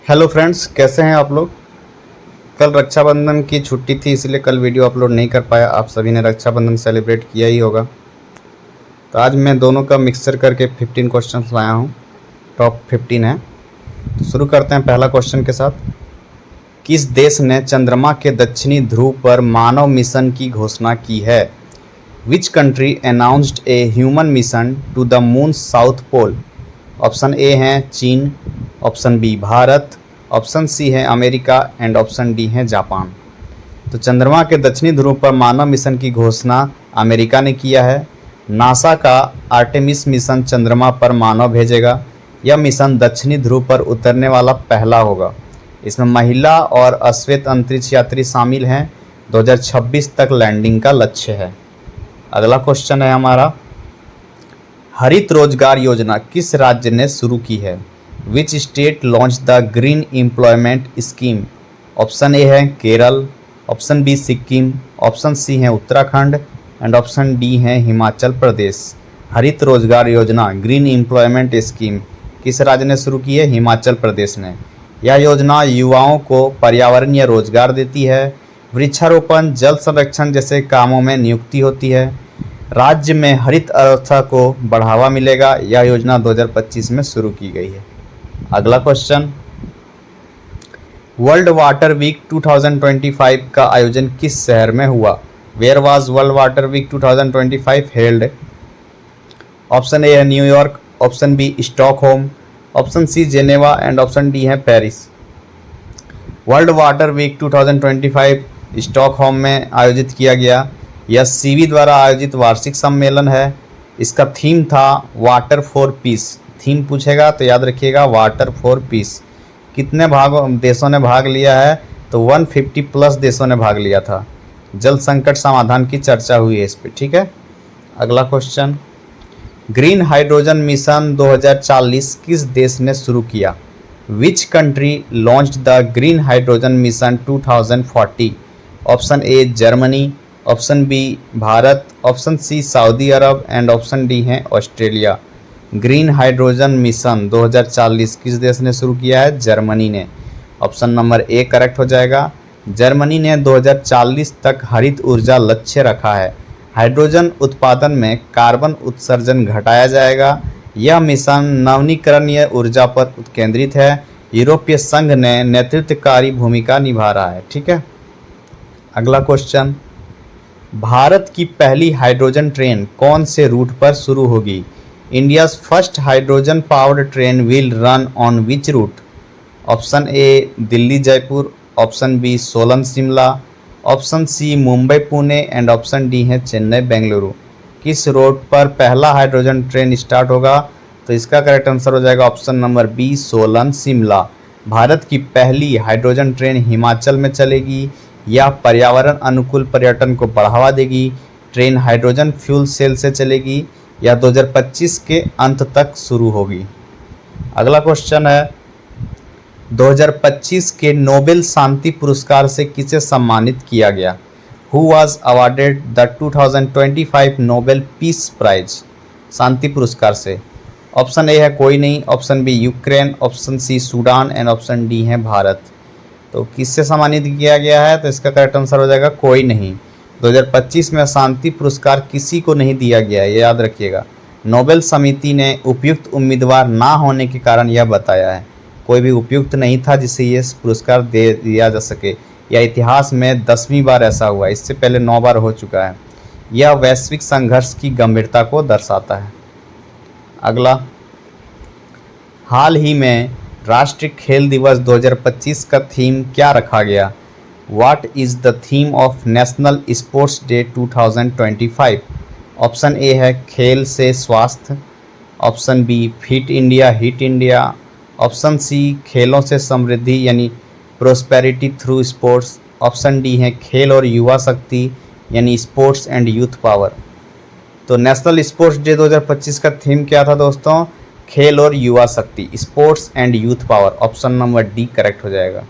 Hello friends, कैसे हैं आप लोग। कल रक्षाबंधन की छुट्टी थी, इसलिए कल वीडियो अपलोड नहीं कर पाया। आप सभी ने रक्षाबंधन सेलिब्रेट किया ही होगा। तो आज मैं दोनों का मिक्सचर करके 15 क्वेश्चंस लाया हूं। टॉप 15 है। तो शुरू करते हैं पहला क्वेश्चन के साथ। किस देश ने चंद्रमा के दक्षिणी ध्रुव पर मानव मिशन की घोषणा की है? Which country announced a human mission to the moon south pole? Option A है चीन, option B Bharat, option C है अमेरिका एंड ऑप्शन डी है जापान। तो चंद्रमा के दक्षिणी ध्रुव पर मानव मिशन की घोषणा अमेरिका ने किया है। नासा का आर्टेमिस मिशन चंद्रमा पर मानव भेजेगा। यह मिशन दक्षिणी ध्रुव पर उतरने वाला पहला होगा। इसमें महिला और अश्वेत अंतरिक्ष यात्री शामिल हैं। 2026 तक लैंडिंग का लक्ष्य है। अगला क्वेश्चन है हमारा, हरित रोजगार योजना किस राज्य ने शुरू की है? Which state launch the green employment scheme? Option A है Kerala, option B Sikkim, option C है उत्तराखंड एंड ऑप्शन डी है हिमाचल प्रदेश। हरित रोजगार योजना ग्रीन एम्प्लॉयमेंट स्कीम किस राज्य ने शुरू की है? हिमाचल प्रदेश ने। यह योजना युवाओं को पर्यावरणीय रोजगार देती है। वृक्षारोपण, जल संरक्षण जैसे कामों में नियुक्ति होती है। राज्य में हरित अर्थव्यवस्था को बढ़ावा मिलेगा। यह योजना 2025 में शुरू की गई है। अगला क्वेश्चन, वर्ल्ड वाटर वीक 2025 का आयोजन किस शहर में हुआ? Where was world water week 2025 held? Option A है new york, option B Stockholm, option C Geneva and option D है Paris. World water week 2025 Stockholm में आयोजित किया गया। यह सीवी द्वारा आयोजित वार्षिक सम्मेलन है। इसका थीम था वाटर फॉर पीस। थीम पूछेगा तो याद रखिएगा वाटर फॉर पीस। कितने देशों ने भाग लिया है? तो 150 प्लस देशों ने भाग लिया था। जल संकट समाधान की चर्चा हुई है इस पर। ठीक है। अगला क्वेश्चन, ग्रीन हाइड्रोजन मिशन 2040 किस देश ने शुरू किया? Which country launched the green hydrogen mission 2040? Option A Germany, option B Bharat, option C Saudi अरब एंड ऑप्शन डी है ऑस्ट्रेलिया। ग्रीन हाइड्रोजन मिशन 2040 किस देश ने शुरू किया है? जर्मनी ने। ऑप्शन नंबर ए करेक्ट हो जाएगा। जर्मनी ने 2040 तक हरित ऊर्जा लक्ष्य रखा है। हाइड्रोजन उत्पादन में कार्बन उत्सर्जन घटाया जाएगा। यह मिशन नवीकरणीय ऊर्जा पर केंद्रित है। यूरोपीय संघ ने नेतृत्वकारी भूमिका निभा रहा है। ठीक है। अगला क्वेश्चन, भारत की पहली हाइड्रोजन ट्रेन कौन से रूट पर शुरू होगी? India's first hydrogen powered train will run on which route? Option A Delhi Jaipur, option B Solan Shimla, option C Mumbai Pune and option D है चेन्नई बेंगलुरु। किस रोड पर पहला हाइड्रोजन ट्रेन स्टार्ट होगा? तो इसका करेक्ट आंसर हो जाएगा option number B Solan Shimla. Bharat की पहली हाइड्रोजन ट्रेन हिमाचल में चलेगी। यह पर्यावरण अनुकूल पर्यटन को बढ़ावा देगी। ट्रेन हाइड्रोजन फ्यूल सेल से चलेगी। यह 2025 के अंत तक शुरू होगी। अगला क्वेश्चन है, 2025 के नोबेल शांति पुरस्कार से किसे सम्मानित किया गया? Who was awarded the 2025 Nobel peace prize? शांति पुरस्कार से। ऑप्शन ए है कोई नहीं, option B Ukraine, option C Sudan and option D है भारत। तो किससे सम्मानित किया गया है? तो इसका करेक्ट आंसर हो जाएगा कोई नहीं। 2025 में शांति पुरस्कार किसी को नहीं दिया गया है, ये याद रखिएगा। नोबेल समिति ने उपयुक्त उम्मीदवार ना होने के कारण यह बताया है। कोई भी उपयुक्त नहीं था जिसे ये पुरस्कार दे दिया जा सके। यह इतिहास में 10वीं बार ऐसा हुआ है। इससे पहले 9 बार हो चुका है। यह वैश्विक संघर्ष की गंभीरता को दर्शाता है। अगला, हाल ही में राष्ट्रीय खेल दिवस 2025 का थीम क्या रखा गया? What is the theme of national sports day 2025? Option A है खेल से स्वास्थ्य, option B fit India hit India, option C खेलों से समृद्धि यानी prosperity through sports, option D है खेल और युवा शक्ति यानी स्पोर्ट्स एंड यूथ पावर। तो नेशनल स्पोर्ट्स डे 2025 का थीम क्या था दोस्तों? खेल और युवा शक्ति, sports and youth power. Option number D correct हो जाएगा।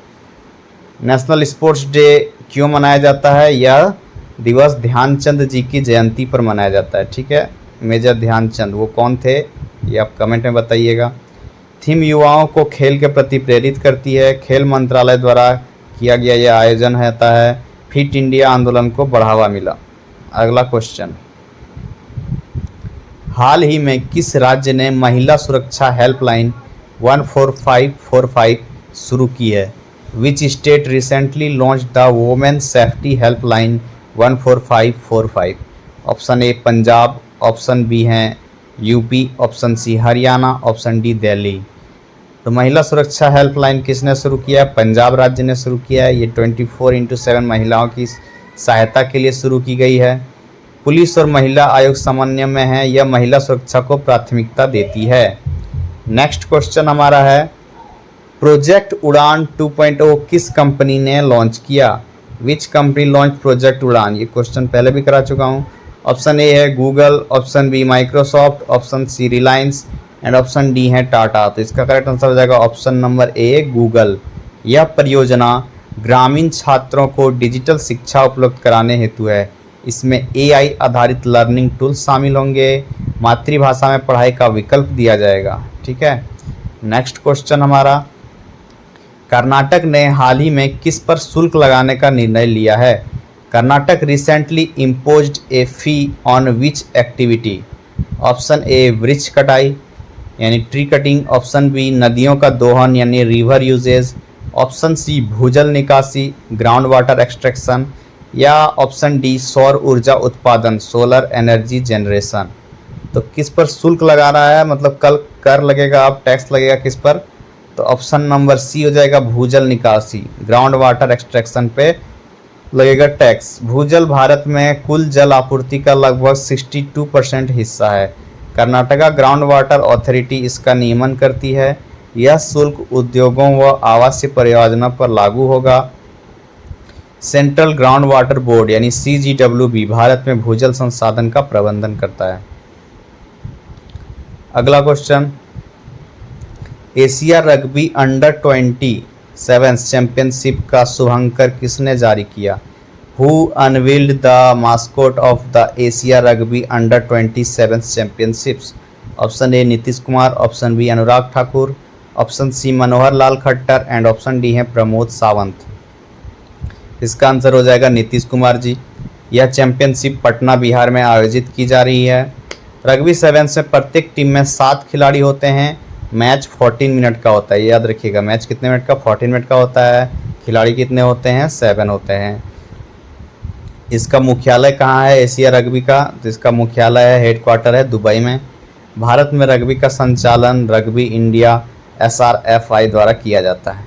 नेशनल स्पोर्ट्स डे क्यों मनाया जाता है? यह दिवस ध्यानचंद जी की जयंती पर मनाया जाता है। ठीक है। मेजर ध्यानचंद वो कौन थे? ये आप कमेंट में बताइएगा। थीम युवाओं को खेल के प्रति प्रेरित करती है। खेल मंत्रालय द्वारा किया गया यह आयोजन होता है। फिट इंडिया आंदोलन को बढ़ावा मिला। अगला क्वेश्चन, हाल ही में किस राज्य ने महिला सुरक्षा हेल्पलाइन 14545 शुरू की है? Which state recently launch the women safety helpline 14545? Option A Punjab, option B है UP, option C Haryana, option D Delhi. तो महिला सुरक्षा हेल्पलाइन किसने शुरू किया है? पंजाब राज्य ने शुरू किया है। ये 24/7 महिलाओं की सहायता के लिए शुरू की गई है। पुलिस और महिला आयोग समन्वय में है। यह महिला सुरक्षा को प्राथमिकता देती है। नेक्स्ट क्वेश्चन हमारा है, प्रोजेक्ट उड़ान 2.0 किस कंपनी ने लॉन्च किया? विच कंपनी लॉन्च प्रोजेक्ट उड़ान? ये क्वेश्चन पहले भी करा चुका हूँ। ऑप्शन ए है Google, option B Microsoft, option C Reliance and option D है टाटा। तो इसका करेक्ट आंसर हो जाएगा ऑप्शन नंबर ए गूगल। यह परियोजना ग्रामीण छात्रों को डिजिटल शिक्षा उपलब्ध कराने हेतु है। इसमें AI आधारित लर्निंग टूल्स शामिल होंगे। मातृभाषा में पढ़ाई का विकल्प दिया जाएगा। ठीक है। नेक्स्ट क्वेश्चन हमारा, कर्नाटक ने हाल ही में किस पर शुल्क लगाने का निर्णय लिया है? Karnataka recently imposed A fee on which activity? Option A वृक्ष कटाई यानी ट्री कटिंग, ऑप्शन बी नदियों का दोहन यानी रिवर यूजेज, ऑप्शन सी भूजल निकासी ग्राउंड वाटर एक्सट्रैक्शन, या ऑप्शन डी सौर ऊर्जा उत्पादन सोलर एनर्जी जनरेशन। तो किस पर शुल्क लगा रहा है, मतलब कल कर लगेगा, अब टैक्स लगेगा किस पर? तो ऑप्शन नंबर सी हो जाएगा भूजल निकासी, ग्राउंड वाटर एक्सट्रैक्शन पे लगेगा टैक्स। भूजल भारत में कुल जल आपूर्ति का लगभग 62% हिस्सा है। कर्नाटका ग्राउंड वाटर अथॉरिटी इसका नियमन करती है। यह शुल्क उद्योगों व आवासीय परियोजना पर लागू होगा। सेंट्रल ग्राउंड वाटर बोर्ड यानी CGWB भारत में भूजल संसाधन का प्रबंधन करता है। अगला question, Asia rugby under championship का शुभांकर किसने जारी किया? Who unveiled the mascot of the Asia rugby under championships? Option A Nitish Kumar, option B Anurag Thakur, option C Manohar Lal Khattar and option D है प्रमोद सावंत। इसका आंसर हो जाएगा नीतीश कुमार जी। यह चैंपियनशिप पटना बिहार में आयोजित की जा रही है। रग्बी 7 से प्रत्येक टीम में 7 खिलाड़ी होते हैं। मैच 14 मिनट का होता है, याद रखिएगा। मैच कितने मिनट का? 14 मिनट का होता है। खिलाड़ी कितने होते हैं? 7 होते हैं। इसका मुख्यालय कहाँ है एशिया रग्बी का? तो इसका मुख्यालय है, हेडक्वार्टर है दुबई में। भारत में रग्बी का संचालन रग्बी इंडिया SRFI द्वारा किया जाता है।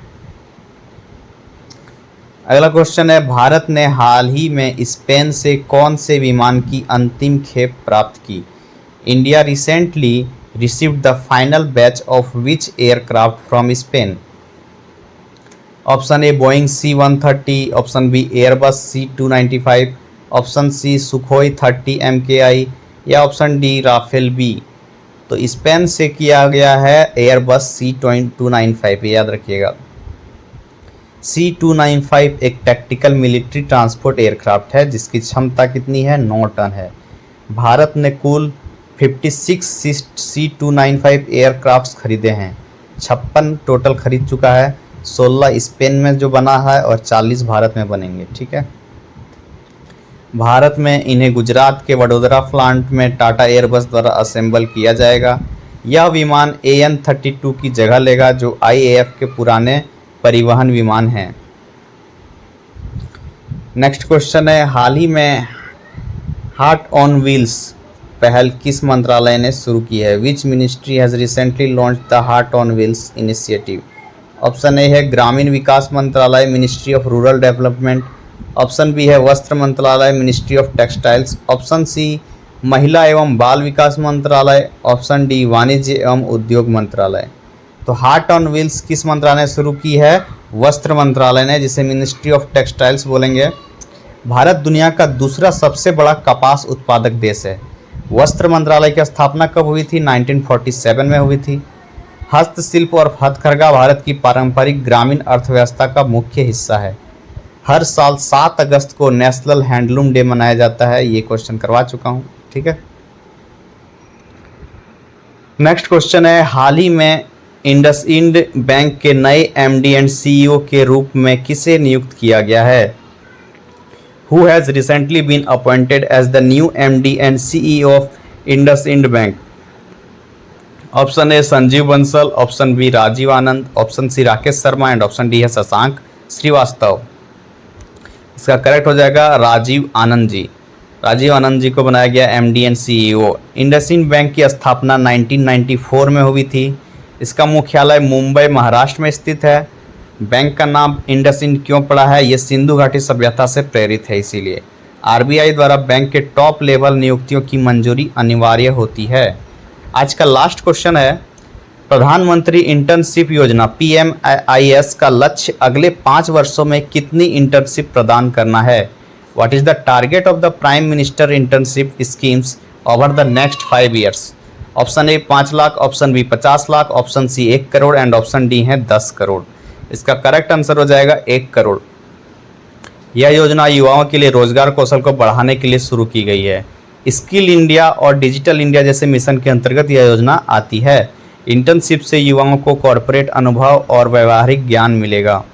अगला क्वेश्चन है, भारत ने हाल ही में स्पेन से कौन से विमान की अंतिम खेप प्राप्त की? India recently received the final batch of which aircraft from Spain? Option A Boeing C-130, option B Airbus C-295, option C Sukhoi 30 MKI या ऑप्शन डी राफेल बी। तो स्पेन से किया गया है एयरबस C-295, याद रखिएगा। C-295 एक tactical military transport aircraft है जिसकी क्षमता कितनी है? 9 टन है। भारत ने कुल 56 C-295 एयरक्राफ्ट्स खरीदे हैं। 56 टोटल खरीद चुका है। 16 स्पेन में जो बना है और 40 भारत में बनेंगे। ठीक है। भारत में इन्हें गुजरात के वडोदरा प्लांट में टाटा एयरबस द्वारा असेंबल किया जाएगा। यह विमान AN-32 की जगह लेगा जो IAF के पुराने परिवहन विमान हैं। नेक्स्ट क्वेश्चन है, हाल ही में हार्ट ऑन व्हील्स पहल किस मंत्रालय ने शुरू की है? Which ministry has recently launch the Heart on Wheels initiative? Option A है ग्रामीण विकास मंत्रालय, ministry of rural development, option B है वस्त्र मंत्रालय, ministry of textiles, option C महिला एवं बाल विकास मंत्रालय, ऑप्शन डी वाणिज्य एवं उद्योग मंत्रालय। तो हार्ट ऑन व्हील्स किस मंत्रालय ने शुरू की है? वस्त्र मंत्रालय ने, जिसे मिनिस्ट्री ऑफ टेक्सटाइल्स बोलेंगे। भारत दुनिया का दूसरा सबसे बड़ा कपास उत्पादक देश है। वस्त्र मंत्रालय की स्थापना कब हुई थी? 1947 में हुई थी। हस्तशिल्प और हथकरघा भारत की पारंपरिक ग्रामीण अर्थव्यवस्था का मुख्य हिस्सा है। हर साल 7 अगस्त को नेशनल हैंडलूम डे मनाया जाता है। ये क्वेश्चन करवा चुका हूँ। ठीक है। नेक्स्ट क्वेश्चन है, हाल ही में इंडसइंड बैंक के नए एमडी एंड सीईओ के रूप में किसे नियुक्त किया गया है? Who has recently been appointed as the new MD and CEO of IndusInd Bank? Option A Sanjeev Bansal, option B Rajiv Anand, option C Rakesh Sharma and option D है शशांक श्रीवास्तव। इसका करेक्ट हो जाएगा राजीव आनंद जी। राजीव आनंद जी को बनाया गया MD and CEO. IndusInd bank की स्थापना 1994 में हुई थी। इसका मुख्यालय मुंबई महाराष्ट्र में स्थित है। बैंक का नाम इंडसइंड क्यों पड़ा है? ये सिंधु घाटी सभ्यता से प्रेरित है, इसीलिए। आरबीआई द्वारा बैंक के टॉप लेवल नियुक्तियों की मंजूरी अनिवार्य होती है। आज का लास्ट क्वेश्चन है, प्रधानमंत्री इंटर्नशिप योजना PMIS का लक्ष्य अगले 5 वर्षों में कितनी इंटर्नशिप प्रदान करना है? What is the target of the prime minister internship schemes over the next 5 years? Option A 5 lakh, option B 50 lakh, option C 1 crore and option D है 10 करोड़। इसका करेक्ट आंसर हो जाएगा 1 करोड़। यह योजना युवाओं के लिए रोजगार कौशल को बढ़ाने के लिए शुरू की गई है। स्किल इंडिया और डिजिटल इंडिया जैसे मिशन के अंतर्गत यह योजना आती है। इंटर्नशिप से युवाओं को कॉरपोरेट अनुभव और व्यवहारिक ज्ञान मिलेगा।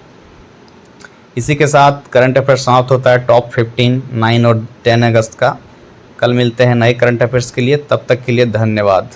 इसी के साथ करंट अफेयर्स समाप्त होता है। टॉप 15 9 और 10 अगस्त का। कल मिलते हैं नए करंट अफेयर्स के लिए, तब तक के लिए धन्यवाद।